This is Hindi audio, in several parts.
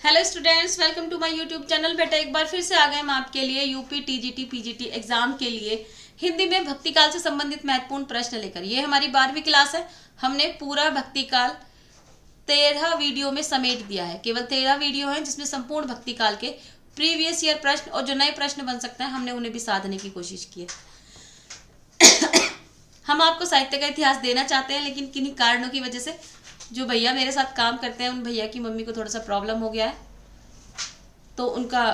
Hello students, welcome to my YouTube channel. बेटा एक बार फिर से आ गए हम आपके लिए यूपी टीजीटी पीजीटी एग्जाम के लिए हिंदी में भक्ति काल से संबंधित महत्वपूर्ण प्रश्न लेकर। ये हमारी 12वीं क्लास है। हमने पूरा भक्ति काल 13 वीडियो में समेट दिया है। केवल 13 वीडियो हैं जिसमें संपूर्ण भक्ति काल के प्रीवियस ईयर प्रश्न और जो नए प्रश्न बन सकते हैं हमने उन्हें भी साधने की कोशिश की है। हम आपको साहित्य का इतिहास देना चाहते हैं, लेकिन किन्हीं कारणों की वजह से जो भैया मेरे साथ काम करते हैं उन भैया की मम्मी को थोड़ा सा प्रॉब्लम हो गया है, तो उनका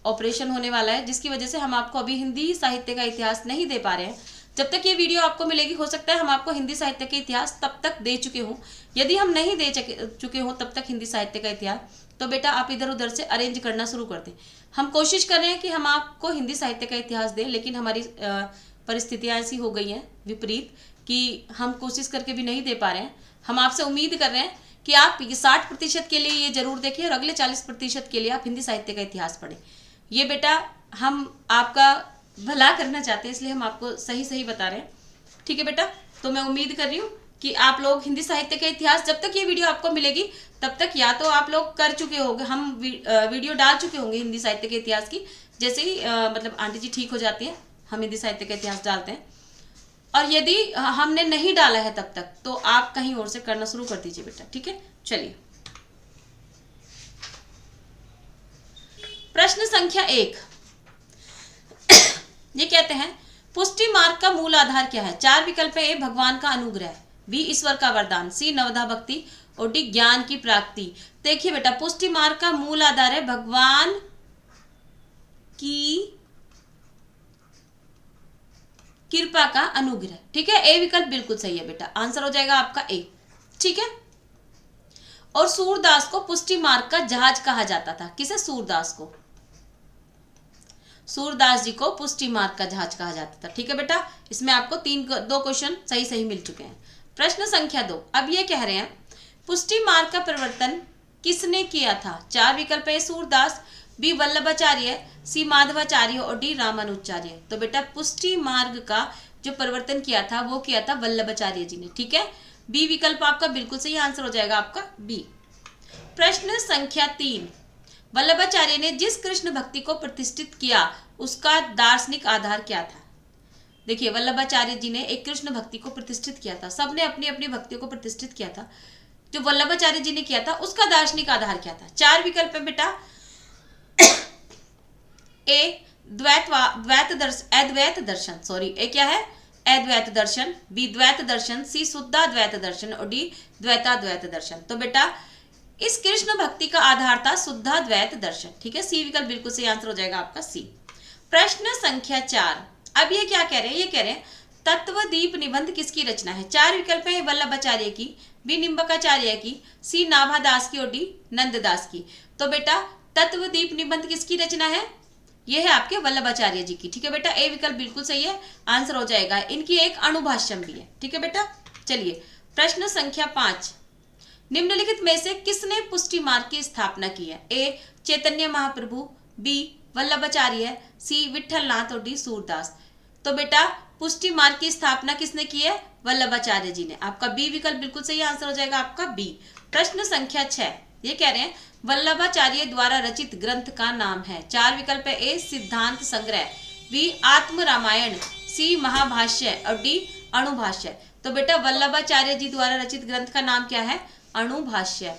ऑपरेशन होने वाला है, जिसकी वजह से हम आपको अभी हिंदी साहित्य का इतिहास नहीं दे पा रहे हैं। जब तक ये वीडियो आपको मिलेगी हो सकता है हम आपको हिंदी साहित्य के इतिहास तब तक दे चुके हों। यदि हम नहीं दे चुके हों तब तक हिंदी साहित्य का इतिहास, तो बेटा आप इधर उधर से अरेंज करना शुरू कर दें। हम कोशिश कर रहे हैं कि हम आपको हिंदी साहित्य का इतिहास दें, लेकिन हमारी परिस्थितियाँ ऐसी हो गई हैं विपरीत कि हम कोशिश करके भी नहीं दे पा रहे हैं। हम आपसे उम्मीद कर रहे हैं कि आप 60% के लिए ये जरूर देखें और अगले 40% के लिए आप हिंदी साहित्य का इतिहास पढ़ें। ये बेटा हम आपका भला करना चाहते हैं, इसलिए हम आपको सही सही बता रहे हैं। ठीक है बेटा, तो मैं उम्मीद कर रही हूँ कि आप लोग हिंदी साहित्य का इतिहास, जब तक ये वीडियो आपको मिलेगी तब तक या तो आप लोग कर चुके होंगे, हम वीडियो डाल चुके होंगे हिंदी साहित्य के इतिहास की। जैसे ही मतलब आंटी जी ठीक हो जाती हैं हम हिंदी साहित्य का इतिहास डालते हैं, और यदि हमने नहीं डाला है तब तक तो आप कहीं और से करना शुरू कर दीजिए बेटा। ठीक है, चलिए प्रश्न संख्या 1। ये कहते हैं पुष्टि मार्ग का मूल आधार क्या है? 4 विकल्प है। ए भगवान का अनुग्रह, बी ईश्वर का वरदान, सी नवधा भक्ति और डी ज्ञान की प्राप्ति। देखिए बेटा, पुष्टि मार्ग का मूल आधार है भगवान की कृपा का अनुग्रह। ठीक है, ए विकल्प बिल्कुल सही है बेटा, आंसर हो जाएगा आपका ए। ठीक है, और सूरदास को पुष्टि मार्ग का जहाज कहा जाता था। किसे? सूरदास को। सूरदास जी को पुष्टि मार्ग का जहाज कहा जाता था। ठीक है बेटा, इसमें आपको 2 क्वेश्चन सही सही मिल चुके हैं। प्रश्न संख्या 2। अब ये कह रहे हैं पुष्टि मार्ग का प्रवर्तन किसने किया था? 4 विकल्प है। सूरदास, बी वल्लभाचार्य, सी माधवाचार्य और डी रामानुजाचार्य। तो बेटा पुष्टि मार्ग का जो परिवर्तन किया था वो किया था वल्लभाचार्य जी ने। ठीक है, बी विकल्प आपका बिल्कुल सही आंसर हो जाएगा आपका बी। प्रश्न संख्या 3। वल्लभाचार्य ने जिस कृष्ण भक्ति को प्रतिष्ठित किया उसका दार्शनिक आधार क्या था? देखिए, वल्लभाचार्य जी ने एक कृष्ण भक्ति को प्रतिष्ठित किया था, सबने अपनी अपनी भक्तियों को प्रतिष्ठित किया था। जो वल्लभाचार्य जी ने किया था उसका दार्शनिक आधार क्या था? 4 विकल्प है बेटा। ए अद्वैत दर्शन, सॉरी ए क्या है? अद्वैत दर्शन, बी द्वैत दर्शन, सी शुद्धाद्वैत दर्शन और डी द्वैताद्वैत दर्शन। तो बेटा इस कृष्ण भक्ति का आधार था शुद्धाद्वैत दर्शन। ठीक है, सी विकल्प बिल्कुल सही आंसर हो जाएगा आपका सी। प्रश्न संख्या 4। अब ये क्या कह रहे हैं? ये कह रहे हैं तत्वदीप निबंध किसकी रचना है? 4 विकल्प है। वल्लभाचार्य की, बी निम्बकाचार्य की, सी नाभादास की और डी नंददास की। तो बेटा तत्वदीप निबंध किसकी रचना है? ये है आपके वल्लभाचार्य जी की। ठीक है बेटा, ए विकल्प बिल्कुल सही है, आंसर हो जाएगा। इनकी एक अणुभाष्यम भी है। ठीक है बेटा, चलिए प्रश्न संख्या 5। निम्नलिखित में से किसने पुष्टि मार्ग की स्थापना की है? ए चैतन्य महाप्रभु, बी वल्लभाचार्य, सी विठलनाथ और डी सूरदास। तो बेटा पुष्टि मार्ग की स्थापना किसने की है? वल्लभाचार्य जी ने। आपका बी विकल्प बिल्कुल सही आंसर हो जाएगा आपका बी। प्रश्न संख्या 6। ये कह रहे हैं वल्लभाचार्य द्वारा रचित ग्रंथ का नाम है। 4 विकल्प है। ए सिद्धांत संग्रह, बी आत्म रामायण, सी महाभाष्य और डी अणुभाष्य। तो बेटा वल्लभाचार्य जी द्वारा रचित ग्रंथ का नाम क्या है? अणुभाष्य।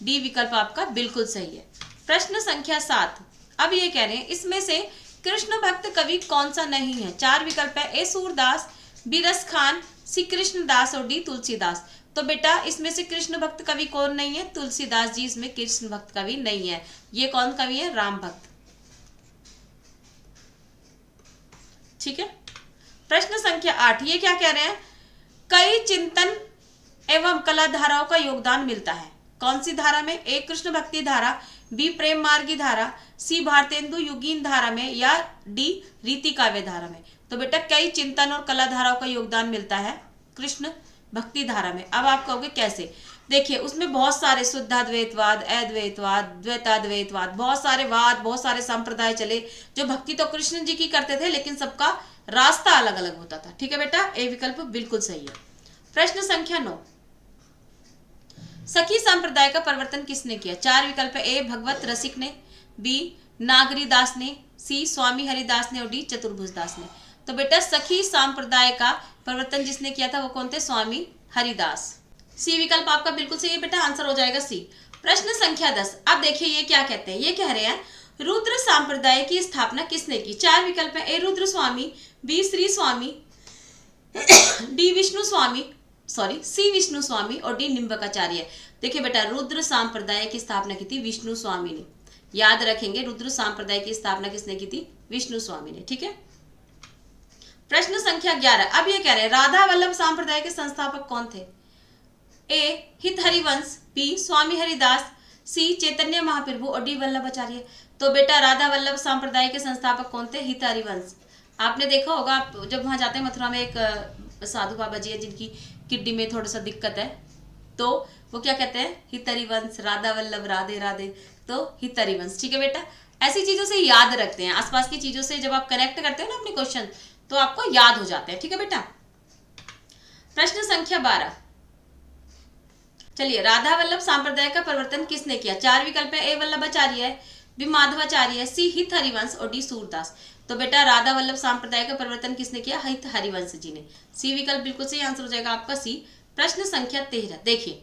डी विकल्प आपका बिल्कुल सही है। प्रश्न संख्या 7। अब ये कह रहे हैं इसमें से कृष्ण भक्त कवि कौन सा नहीं है? 4 विकल्प है। ए सूरदास, बी रस खान, सी कृष्णदास और डी तुलसीदास। तो बेटा इसमें से कृष्ण भक्त कवि कौन नहीं है? तुलसीदास जी इसमें कृष्ण भक्त कवि नहीं है। ये कौन कवि है? राम भक्त। ठीक है, प्रश्न संख्या 8। ये क्या कह रहे हैं कई चिंतन एवं कला धाराओं का योगदान मिलता है। कौन सी धारा में? ए कृष्ण भक्ति धारा, बी प्रेम मार्गी धारा, सी भारतेंदु युगीन धारा में या डी रीति काव्य धारा में। तो बेटा कई चिंतन और कला धाराओं का योगदान मिलता है कृष्ण भक्ति धारा में। अब आप कहोगे कैसे? देखिए उसमें बहुत सारे शुद्धाद्वैतवाद, अद्वैतवाद, द्वैताद्वैतवाद, बहुत सारे वाद, बहुत सारे संप्रदाय चले जो भक्ति तो कृष्ण जी की करते थे, लेकिन सबका रास्ता अलग अलग होता था। ठीक है बेटा, ए विकल्प बिल्कुल सही है। प्रश्न संख्या 9। सखी संप्रदाय का प्रवर्तन किसने किया? 4 विकल्प है। ए भगवत रसिक ने, बी नागरी दास ने, सी स्वामी हरिदास ने और डी चतुर्भुज दास ने। तो बेटा सखी संप्रदाय का प्रवर्तन जिसने किया था वो कौन थे? स्वामी हरिदास। सी विकल्प आपका बिल्कुल सही है बेटा, आंसर हो जाएगा सी। प्रश्न संख्या 10। अब देखिए ये क्या कहते हैं, ये कह रहे हैं रुद्र संप्रदाय की स्थापना किसने की? 4 विकल्प है। ए रुद्र स्वामी, बी श्री स्वामी, डी विष्णु स्वामी, सी विष्णु स्वामी और डी निम्बकाचार्य। देखिए बेटा रुद्र संप्रदाय की स्थापना की थी विष्णु स्वामी ने, याद रखेंगे रुद्र संप्रदाय की स्थापना किसने की थी? विष्णु स्वामी ने, ठीक है। प्रश्न संख्या 11। अब ये कह रहे हैं राधा वल्लभ संप्रदाय के संस्थापक कौन थे? ए हित हरिवंश, बी स्वामी हरिदास, सी चैतन्य महाप्रभु और डी वल्लभाचार्य। तो बेटा राधा वल्लभ संप्रदाय के संस्थापक कौन थे? हित हरिवंश। आपने देखा होगा, आप जब वहां जाते हैं मथुरा में एक साधु बाबा जी है जिनकी किडनी में थोड़ा सा दिक्कत है, तो वो क्या कहते हैं? हित हरिवंश, राधा वल्लभ, राधे राधे, तो हित हरिवंश, ठीक है बेटा। ऐसी चीजों से याद रखते हैं, आसपास की चीजों से जब आप कनेक्ट करते हो ना अपने क्वेश्चन, तो आपको याद हो जाते हैं, ठीक है बेटा। प्रश्न संख्या 12। चलिए राधा वल्लभ संप्रदाय का प्रवर्तन किसने किया? 4 विकल्प है। ए वल्लभाचार्य है, बी माधवाचार्य है, सी हित हरिवंश और डी सूरदास। तो बेटा राधा वल्लभ संप्रदाय का प्रवर्तन किसने किया? हित हरिवंश जी ने। सी विकल्प बिल्कुल सही आंसर हो जाएगा आपका सी। प्रश्न संख्या 13। देखिए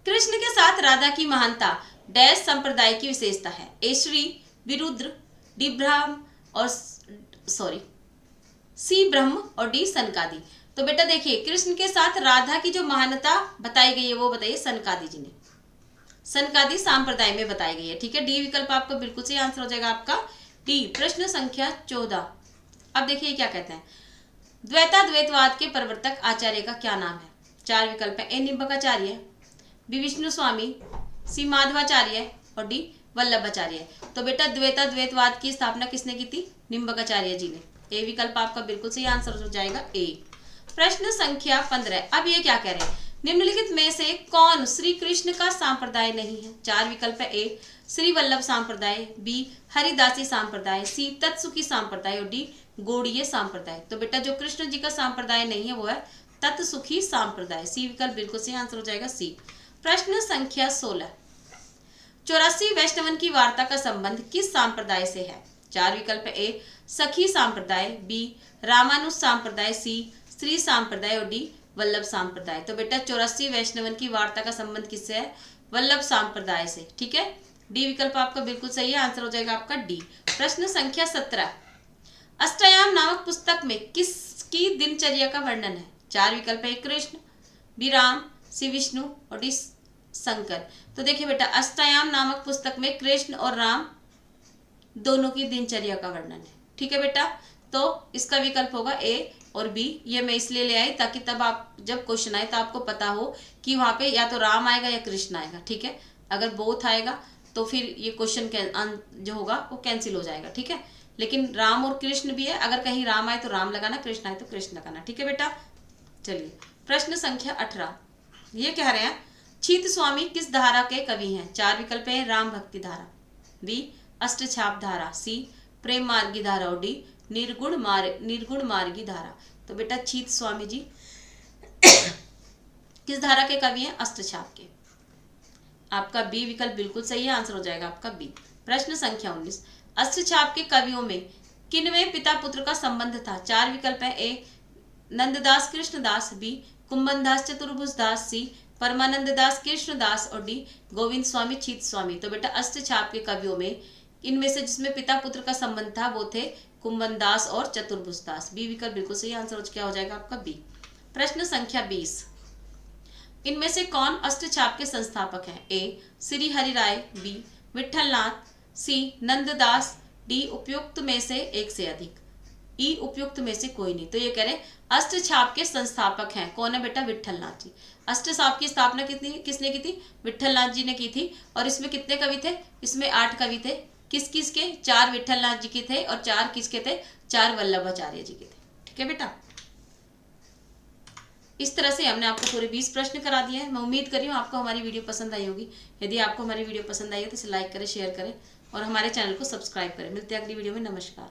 कृष्ण के साथ राधा की महानता डैश संप्रदाय की विशेषता है? ए श्री, बी रुद्र, डी ब्रह्म और सी ब्रह्म और डी सनकादि। तो बेटा देखिए कृष्ण के साथ राधा की जो महानता बताई गई है वो बताइए सनकादि जी ने, सनकादि संप्रदाय में बताई गई है, ठीक है। डी विकल्प आपका बिल्कुल सही आंसर हो जाएगा आपका डी। प्रश्न संख्या 14। अब देखिए क्या कहते हैं द्वैताद्वैतवाद के प्रवर्तक आचार्य का क्या नाम है? 4 विकल्प है। ए निम्बकाचार्य, बी विष्णु स्वामी, सी माधवाचार्य और डी वल्लभाचार्य। तो बेटा द्वैताद्वैतवाद की स्थापना किसने की थी? निम्बकाचार्य जी ने। ए विकल्प आपका बिल्कुल सही आंसर हो जाएगा ए। प्रश्न संख्या 15। अब ये क्या कह रहे हैं निम्नलिखित में से कौन श्री कृष्ण का संप्रदाय नहीं है? 4 विकल्प है। ए श्री वल्लभ संप्रदाय, बी हरिदासी संप्रदाय, सी तत्सुखी संप्रदाय और डी गौड़ीय संप्रदाय। तो बेटा जो कृष्ण जी का संप्रदाय नहीं है वो है तत्सुखी संप्रदाय। सी विकल्प बिल्कुल सही आंसर हो जाएगा सी। प्रश्न संख्या 16। 84 वैष्णवन की वार्ता का संबंध किस संप्रदाय से है? 4 विकल्प है। ए सखी संप्रदाय, बी रामानुज संप्रदाय, सी श्री संप्रदाय और डी वल्लभ संप्रदाय। तो बेटा 84 वैष्णवन की वार्ता का संबंध किससे है? वल्लभ संप्रदाय से, ठीक है। डी विकल्प आपका बिल्कुल सही है, आंसर हो जाएगा आपका डी। प्रश्न संख्या 17। अष्टयाम नामक पुस्तक में किसकी दिनचर्या का वर्णन है? 4 विकल्प है। कृष्ण, बी राम, सी विष्णु और डी शंकर। तो देखिए बेटा अष्टयाम नामक पुस्तक में कृष्ण और राम दोनों की दिनचर्या का वर्णन है, ठीक है बेटा। तो इसका विकल्प होगा ए और बी। ये मैं इसलिए ले आई ताकि तब आप जब क्वेश्चन आए तो आपको पता हो कि वहां पे या तो राम आएगा या कृष्ण आएगा, ठीक है। अगर बोथ आएगा तो फिर ये क्वेश्चन जो होगा वो कैंसिल हो जाएगा, ठीक है। लेकिन राम और कृष्ण भी है, अगर कहीं राम आए तो राम लगाना, कृष्ण आए तो कृष्ण लगाना, ठीक है बेटा। चलिए प्रश्न संख्या 18। ये कह रहे हैं छीत स्वामी किस धारा के कवि हैं? 4 विकल्प है। राम भक्ति धारा, बी अष्टछाप धारा, सी प्रेम मार्गी धारा और डी निर्गुण मार्गी धारा। तो बेटा छीत स्वामी जी किस धारा के कवि हैं? अष्टछाप के। आपका बी विकल्प बिल्कुल सही है, आंसर हो जाएगा आपका बी। प्रश्न संख्या 19। अष्टछाप के कवियों में किनमें पिता पुत्र का संबंध था? 4 विकल्प है। ए नंददास कृष्णदास, बी कुंभनदास चतुर्भुज दास, सी परमानंद दास कृष्णदास और डी गोविंद स्वामी छीत स्वामी। तो बेटा अष्टछाप के कवियों में इनमें से जिसमें पिता पुत्र का संबंध था वो थे कुंभनदास और चतुर्भुज दास। बी विकल्प बिल्कुल सही आंसर क्या हो जाएगा आपका बी। प्रश्न संख्या 20। इनमें से कौन अष्टछाप के संस्थापक हैं? ए श्री हरि राय, बी विठलनाथ, सी नंददास, डी उपयुक्त में से एक से अधिक, ई उपयुक्त में से कोई नहीं। तो ये कह रहे अष्टछाप के संस्थापक हैं कौन है बेटा? विठलनाथ जी। अष्टछाप की स्थापना किसने की थी? विठलनाथ जी ने की थी। और इसमें कितने कवि थे? इसमें 8 कवि थे। किस किस के? 4 विठलनाथ जी के थे और 4 किसके थे? 4 वल्लभाचार्य जी के थे, ठीक है बेटा। इस तरह से हमने आपको पूरे 20 प्रश्न करा दिए हैं। मैं उम्मीद कर रही हूँ आपको हमारी वीडियो पसंद आई होगी। यदि आपको हमारी वीडियो पसंद आई है तो इसे लाइक करें, शेयर करें और हमारे चैनल को सब्सक्राइब करें। मिलते हैं अगली वीडियो में। नमस्कार।